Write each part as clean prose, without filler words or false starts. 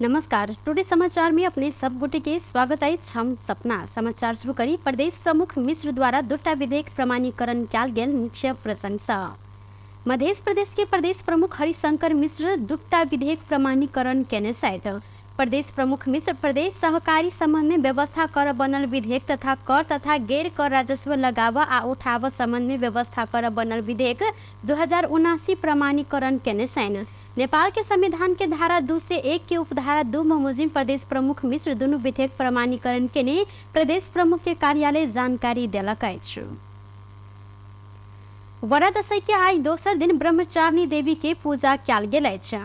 नमस्कार। टुडे समाचार में अपने सब गोटे के स्वागत है। हम सपना समाचार शुरू करी। प्रदेश प्रमुख मिश्र द्वारा दुटा विधेयक प्रमाणीकरण कैल गेल मुख्य प्रशंसा। मध्य प्रदेश के प्रदेश प्रमुख हरिशंकर मिश्र दुटा विधेयक प्रमाणीकरण केने साथ प्रदेश प्रमुख मिश्र प्रदेश सहकारी संबंध में व्यवस्था कर बनल विधेयक तथा कर तथा गैर कर राजस्व लगाव आ उठाव संबंध में व्यवस्था कर बनल विधेयक 2079 प्रमाणीकरण केने सैन। नेपाल के संविधान के धारा 2 से 1 के उपधारा 2 बमोजिम प्रदेश प्रमुख मिश्र दोनों विधेयक प्रमाणीकरण के ने प्रदेश प्रमुख के कार्यालय जानकारी दिलक अछि। वड़ा दशई के आई दोसर दिन ब्रह्मचारिणी देवी के पूजा कैल गेल अछि।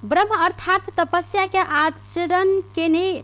ब्रह्म अर्थात तपस्या के आचरण केने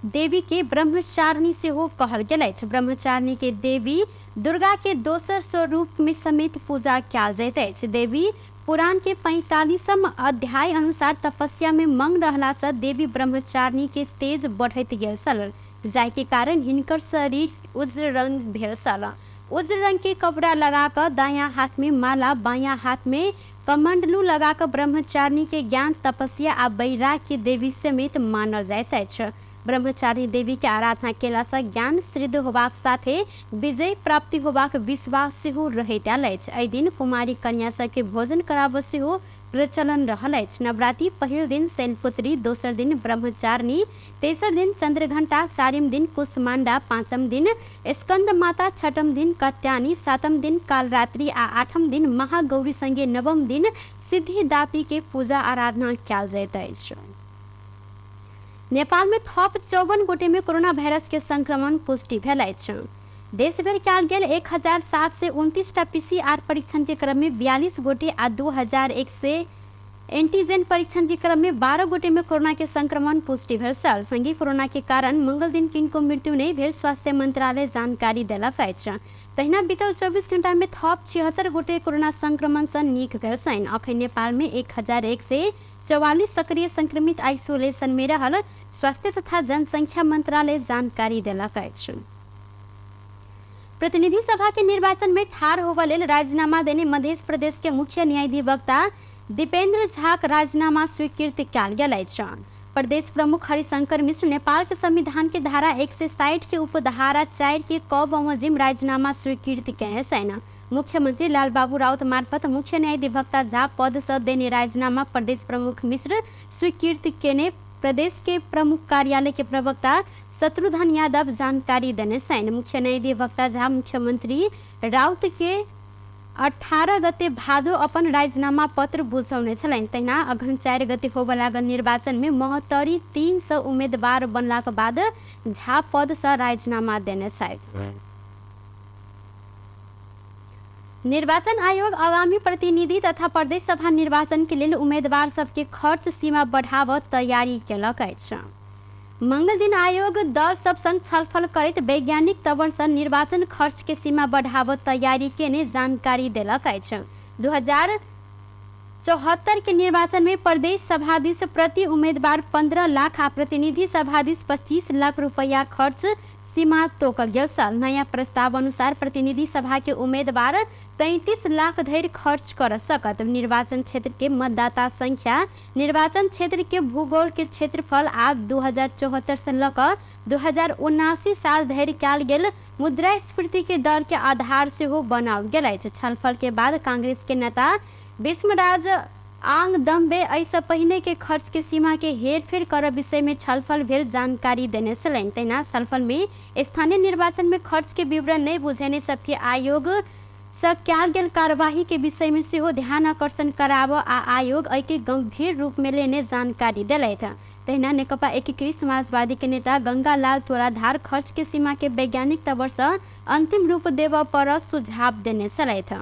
देवी के ब्रह्मचारिणी से हो कहल गेल अछि। ब्रह्मचारिणी के देवी दुर्गा के दोसर स्वरूप में समेत पूजा कैल जाइत अछि। देवी पुराण के 45वां अध्याय अनुसार तपस्या में मंग रहला से देवी ब्रह्मचारिणी के तेज बढ़त गेल छल, जाय के कारण हिनकर शरीर उज्र रंग भेल छल। उज्र रंग के कपड़ा लगाकर दायां हाथ में माला, बायां हाथ में कमंडलू लगाकर ब्रह्मचारिणी के ज्ञान, तपस्या आ वैराग्य के देवी समेत मानल जाइत अछि। ब्रह्मचारिणी देवी के आराधना केला से ज्ञान सिद्ध होबाक साथे विजय प्राप्ति होबाक विश्वास सेहो रहैत आयल अछि। एहि दिन कुमारी कन्या सबके भोजन कराबऽ सेहो प्रचलन रहल अछि। नवरात्रि पहिल दिन शैलपुत्री, दोसर दिन ब्रह्मचारिणी, तेसर दिन चंद्रघंटा, चारिम दिन कुसमांडा, पांचम दिन स्कंद माता, छठम दिन कत्यानी, सातम दिन कालरात्रि आ आठम दिन महागौरी संगे नवम दिन सिद्धिदात्री के पूजा आराधना कैल जाइत अछि। नेपाल में थप 54 गोटे में कोरोना वायरस के संक्रमण पुष्टि भेल अछि। देश भर कैल गेल 1729 टा पीसीआर परीक्षण के क्रम में 42 गोटे आ 2100 एंटीजन परीक्षण के क्रम में 12 गोटे में कोरोना के संक्रमण पुष्टि भेल छल। संगे कोरोना के कारण मंगल दिन किनको मृत्यु नहीं भेल, स्वास्थ्य मंत्रालय जानकारी देलक अछि। तहिना बीतल 24 घंटा में थप 76 गोटे कोरोना संक्रमण से नीक भेल छनि। अखन नेपाल में 1144 सक्रिय संक्रमित आइसोलेशन में रहल, स्वास्थ्य तथा जनसंख्या मंत्रालय जानकारी देलक अछि। प्रतिनिधि सभा के निर्वाचन में ठार होबऽ लेल राजीनामा देने मध्य प्रदेश के मुख्य न्यायाधिवक्ता दीपेंद्र झा के राजीनामा स्वीकृत कैल गेल अछि। प्रदेश प्रमुख हरिशंकर मिश्र नेपाल के संविधान के धारा 160 के उपधारा 4 के क बमोजिम राजीनामा स्वीकृत केने छनि। मुख्यमंत्री लालबाबू राउत मार्फत मुख्य न्यायाधिवक्ता झा पद से देने राजीनामा प्रदेश प्रमुख मिश्र स्वीकृत केने प्रदेश के प्रमुख कार्यालय के प्रवक्ता शत्रुघ्न यादव जानकारी देने छनि। मुख्य न्यायाधिवक्ता झा मुख्यमंत्री राउत के 18 गते भादो अपन राजीनामा पत्र बुझौने छलनि। तहिना अघन 4 गते होबऽ लागल निर्वाचन में 73 उम्मीदवार बनलाक बाद झा पद से राजीनामा देने छथि। निर्वाचन आयोग आगामी प्रतिनिधि तथा प्रदेश सभा निर्वाचन के लिए उम्मीदवार सबके खर्च सीमा बढ़ाव तैयारी केलक अछि। मंगल दिन आयोग दल सब संग छलफल करैत वैज्ञानिक तवर से निर्वाचन खर्च के सीमा बढ़ाव तैयारी केने जानकारी देलक अछि। 2074 के निर्वाचन में प्रदेश सभाधीश प्रति उम्मीदवार 15 लाख आ प्रतिनिधि सभाधीश 25 लाख रुपया खर्च सीमा तोकल गेल छल। नया प्रस्ताव अनुसार प्रतिनिधि सभा के उम्मीदवार 33 लाख धरि खर्च कर सकत। निर्वाचन क्षेत्र के मतदाता संख्या, निर्वाचन क्षेत्र के भूगोल के क्षेत्रफल आ 2074 से लकर 2079 साल धरि कैल गेल मुद्रास्फीति के दर के आधार से हो बनाओल गेल अछि। छलफल के बाद कांग्रेस के नेता विष्णुराज आंग दम्बे ऐसा पहिने के खर्च के सीमा के हेरफेर कर विषय में छलफल भेल जानकारी देने छलनि। तहिना छलफल में स्थानीय निर्वाचन में खर्च के विवरण नहीं बुझेने सबके आयोग से कैल गेल कार्यवाही के विषय में सेहो ध्यान आकर्षण कराब आ आयोग एहि के गंभीर रूप में लेने जानकारी दिलथि। तहिना नेकपा एकीकृत समाजवादी के नेता गंगालाल तोराधार खर्च के सीमा के वैज्ञानिक तवर से अंतिम रूप देव पर सुझाव देने छलथि।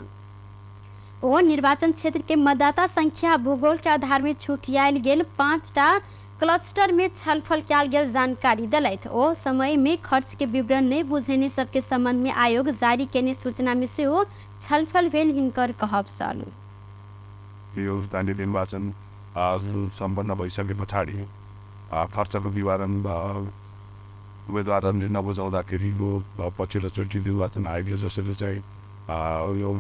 वो निर्वाचन क्षेत्र के मतदाता संख्या भूगोल के आधार में छुटियाल गेल 5 टा क्लस्टर में छलफल कैल गेल जानकारी दिलथि। ओ समय में खर्च के विवरण नहीं बुझेने सबके संबंध में आयोग जारी केने सूचना में सेहो छलफल भेल हिनकर कहब छल। यो स्थानीय निर्वाचन सम्पन्न भइसके पछाडि खर्चको विवरण उम्मेदवारहरूले नबुझाउँदाखेरि पछिल्लोचोटि निर्वाचन आयोगले जसरी चाहिँ यो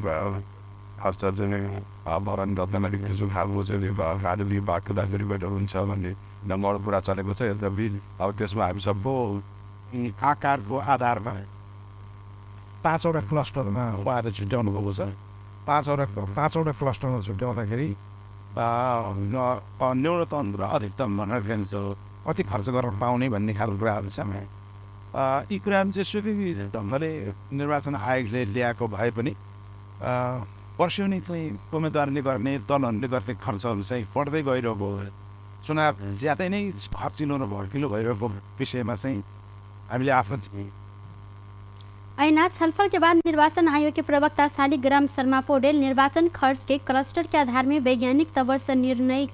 खर्च चाहिँ भरण गर्नलाई खालको चाहिँ कार्य विभागको दाखिलीबाट हुन्छ भन्ने नम्बर कुरा चलेको छ यद्यपि अब त्यसमा हामी सबको आकारको आधारमा 5वटा क्लस्टरमा उहाँहरूले छुट्याउनु भएको छ। 5वटा क्लस्टरमा छुट्याउँदाखेरि न्यूनतम र अधिकतम भनेर फेरि कति खर्च गर्न पाउने भन्ने खालको कुराहरू छ। यी कुराहरू चाहिँ स्वीकृत ढङ्गले निर्वाचन आयोगले ल्याएको भए पनि वर्षौनी चाहिँ उम्मेदवारले गर्ने दलहरूले गर्ने खर्चहरू चाहिँ बढ्दै गइरहेको, चुनाव ज्यादै नै खर्चिलो र भड्किलो भइरहेको विषयमा चाहिँ हामीले आफ्नो ऐना छलफल के बाद निर्वाचन आयोग के प्रवक्ता शालिग्राम शर्मा पौडेल निर्वाचन खर्च के क्लस्टर के आधार में वैज्ञानिक तवर से निर्णय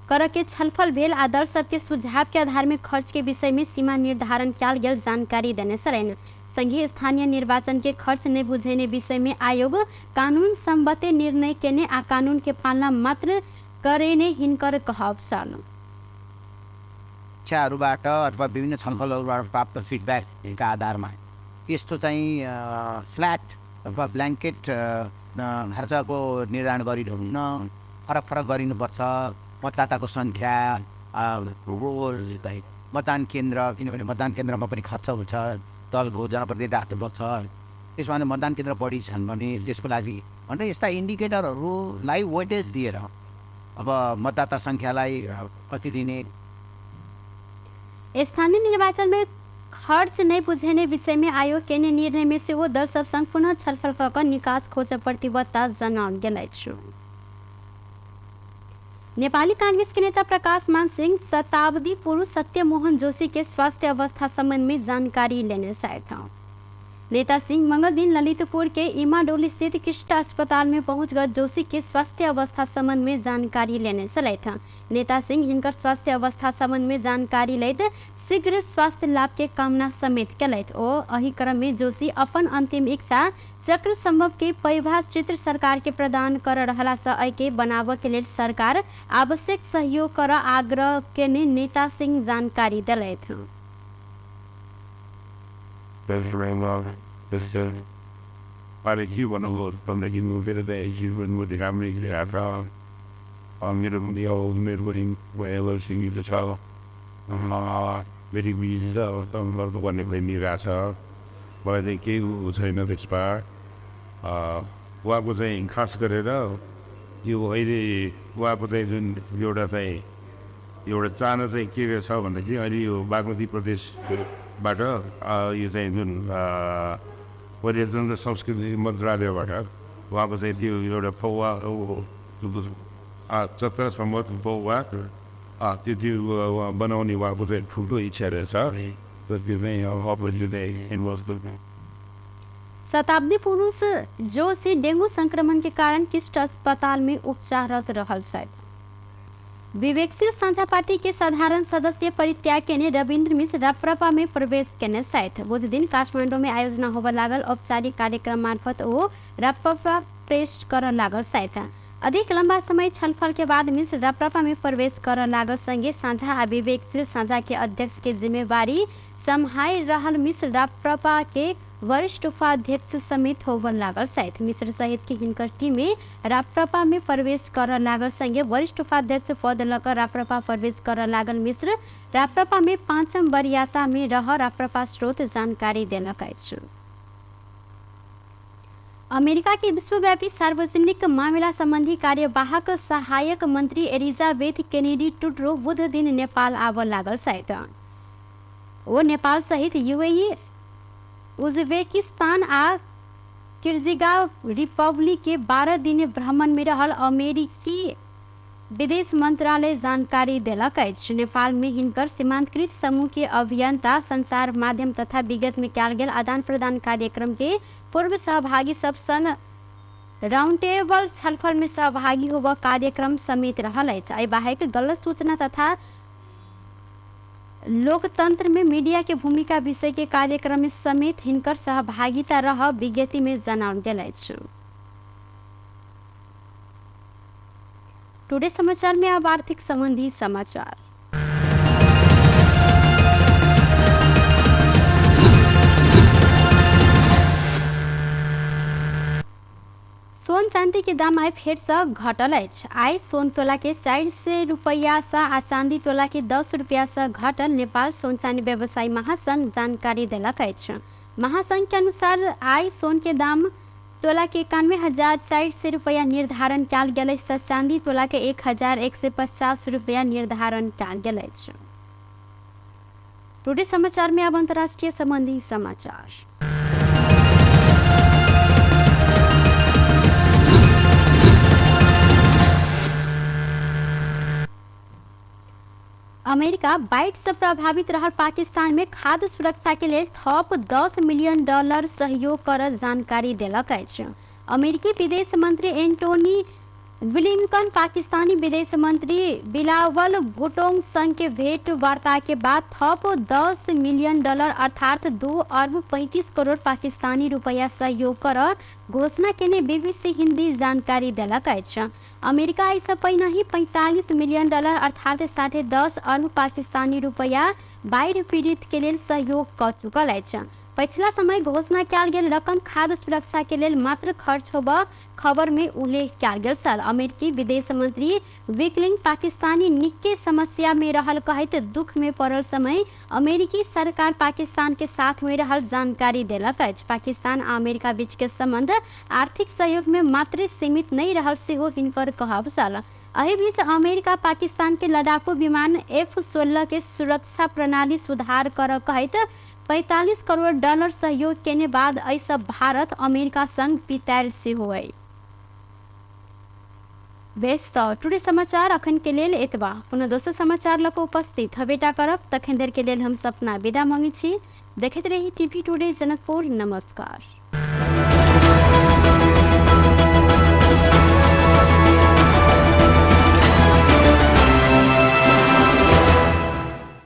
करके छलफल भेल आदर्श सबके सुझाव के आधार में खर्च के विषय में सीमा निर्धारण किया गया जानकारी देने सरेन। संघीय स्थानीय निर्वाचन के खर्च नहीं बुझेने विषय में आयोग कानून सम्बद्ध निर्णय केने आ कानून के पालना मात्र करेने हिनकर कहब छ। इच्छाहरूबाट अथवा विभिन्न छलफलहरूबाट प्राप्त फिडब्याकका आधारमा यस्तो चाहिँ फ्ल्याट अथवा ब्ल्याङ्केट खर्चको निर्धारण गरिनुहुन्न, फरक फरक गरिनुपर्छ। मतदाताको सङ्ख्या, मतदान केन्द्र, किनभने मतदान केन्द्रमा पनि खर्च हुन्छ, दलको जनप्रतिनिधि राख्नुपर्छ, त्यसमा मतदान केन्द्र बढी छन् भने त्यसको लागि भनेर यस्ता इन्डिकेटरहरूलाई वेटेज दिएर अब मतदाता सङ्ख्यालाई कति दिने। स्थानीय निर्वाचन में खर्च नहीं बुझेने विषय में आयोग के निर्णय में से वो दर्शक संघ पुनः छलफल कर निकास खोज प्रतिबद्धता जनाउन गेलै छु। नेपाली कांग्रेस के नेता प्रकाश मान सिंह शताब्दी पुरुष सत्यमोहन जोशी के स्वास्थ्य अवस्था संबंध में जानकारी लेने आए थे। नेता सिंह मंगल दिन ललितपुर के इमाडोली स्थित कृष्ण अस्पताल में पहुंचकर जोशी के स्वास्थ्य अवस्था संबंध में जानकारी लेने चले थे। नेता सिंह हिनकर स्वास्थ्य अवस्था संबंध में जानकारी लेत शीघ्र स्वास्थ्य लाभ के कामना समेत कलैत ओ अही क्रम में जोशी अपन अंतिम इच्छा चक्र संभव के पैभा चित्र सरकार के प्रदान कर रहला स के बनाव के लिए सरकार आवश्यक सहयोग कर आग्रह के नेता सिंह जानकारी दिले थे। Para que eu não vou quando aqui no ver da eu não vou tirar me tirar para a minha o meu wedding where I sing the child very busy so some of the one that made me that but I think you was saying of expire what was in Cascareda you were what was in your day your channel say give yourself and you back with the British butter you say what is in the संस्कृति मन्त्रालयबाट उहाँको चाहिँ त्यो एउटा पौवा चतुर्सम्म पौवा त्यो बनाउने उहाँको चाहिँ ठुलो इच्छा रहेछ। शताब्दी पुरुष जोशी डेंगू संक्रमण के कारण किस्ट अस्पताल में उपचाररत रहल छथि। विवेकशील साझा पार्टी के साधारण सदस्य परित्याग के रविन्द्र मिश्र राप्रपा में प्रवेश केने साथ बुध दिन काठमांडू में आयोजना होब लागल औपचारिक कार्यक्रम मार्फत वो राप्रपा प्रेस कर लागल साथ अधिक लंबा समय छलफल के बाद मिश्र राप्रपा में प्रवेश कर लागल संगे साझा आ विवेकशील साझा के अध्यक्ष के जिम्मेवारी संभाल रहल मिश्र राप्रपा के वरिष्ठ उपाध्यक्ष समेत होवन लागल साथ मिश्र सहित की हिनकर टीम में राप्रपा में प्रवेश कर लागल संगे वरिष्ठ उपाध्यक्ष पद लकर राप्रपा प्रवेश कर लागल मिश्र राप्रपा में 5म वरीयता में रह राप्रपा स्रोत जानकारी देलक अछि। अमेरिका की विश्वव्यापी सार्वजनिक मामला संबंधी कार्यवाहक सहायक मंत्री एलिजाबेथ केनेडी टुड्रो बुध दिन नेपाल आव लागल साथ वो नेपाल सहित यूएई उज्बेकिस्तान आ किर्गिज़ रिपब्लिक के 12 दिन भ्रमण में रहल अमेरिकी विदेश मंत्रालय जानकारी देलक अछि। नेपाल में हिनकर सीमांतकृत समूह के अभियंता संचार माध्यम तथा विगत में कयल गेल आदान प्रदान कार्यक्रम के पूर्व सहभागी सब संग राउंड टेबल छलफल में सहभागी होब कार्यक्रम समेत रहल अछि। एहि बाहेक गलत सूचना तथा लोकतंत्र में मीडिया के भूमिका विषय के कार्यक्रम में समेत हिनकर सहभागिता रह विज्ञप्ति में जनाओल गेल अछि। टुडे समाचार में अब आर्थिक संबंधी समाचार। सोन चांदी चांदी के दाम आइ फेर से घटल अछि। आइ सोन तोला के 400 रुपया से आ चांदी तोला के 10 रुपया से घटल नेपाल सोन चांदी व्यवसायी महासंघ जानकारी देलक अछि। महासंघ के अनुसार आइ सोन के दाम तोला के 91,400 रुपया निर्धारण कयल गेल अछि तऽ चांदी तोला के 1,150 रुपया निर्धारण कयल गेल अछि। टुडे समाचार में अब अंतर्राष्ट्रीय संबंधी समाचार। अमेरिका बाढ़ि से प्रभावित रहल पाकिस्तान में खाद्य सुरक्षा के लिए थप $10 मिलियन सहयोग कर जानकारी देलक अछि। अमेरिकी विदेश मंत्री एंटोनी ब्लिंकन पाकिस्तानी विदेश मंत्री बिलावल भुट्टो संग के भेंट वार्ता के बाद थप $10 मिलियन अर्थात 2 अरब 35 करोड़ पाकिस्तानी रुपया सहयोग कर घोषणा केने बीबीसी हिंदी जानकारी देलक अछि। अमेरिका इससे पहिने ही $45 मिलियन अर्थात 10.5 अरब पाकिस्तानी रुपया बाढ़ि पीड़ित के लिए सहयोग कर चुकल अछि। पिछला समय घोषणा कयल गेल रकम खाद्य सुरक्षा के लिए मात्र खर्च होबा खबर में उल्लेख कयल गेल छल। अमेरिकी विदेश मंत्री विकलिंग पाकिस्तानी निके समस्या में रहल कहैत दुख में पड़ल समय अमेरिकी सरकार पाकिस्तान के साथ में रहल जानकारी देलक अछि। पाकिस्तान आ अमेरिका बीच के संबंध आर्थिक सहयोग में मात्र सीमित नहीं रहल सेहो हिनकर कहब छल। एहि बीच अमेरिका पाकिस्तान के लड़ाकू विमान F-16 के सुरक्षा प्रणाली सुधार कर कहैत $45 करोड़ सहयोग केने बाद एहि सब भारत अमेरिका संग पितायल सेहो है। बेस तो टुडे समाचार अखन के लेल एतबा। पुनः दोसर समाचार लक उपस्थित हबेटा करब तखन देर के लेल हम सपना विदा मांगी छी। देखैत रही टीवी टुडे जनकपुर। नमस्कार।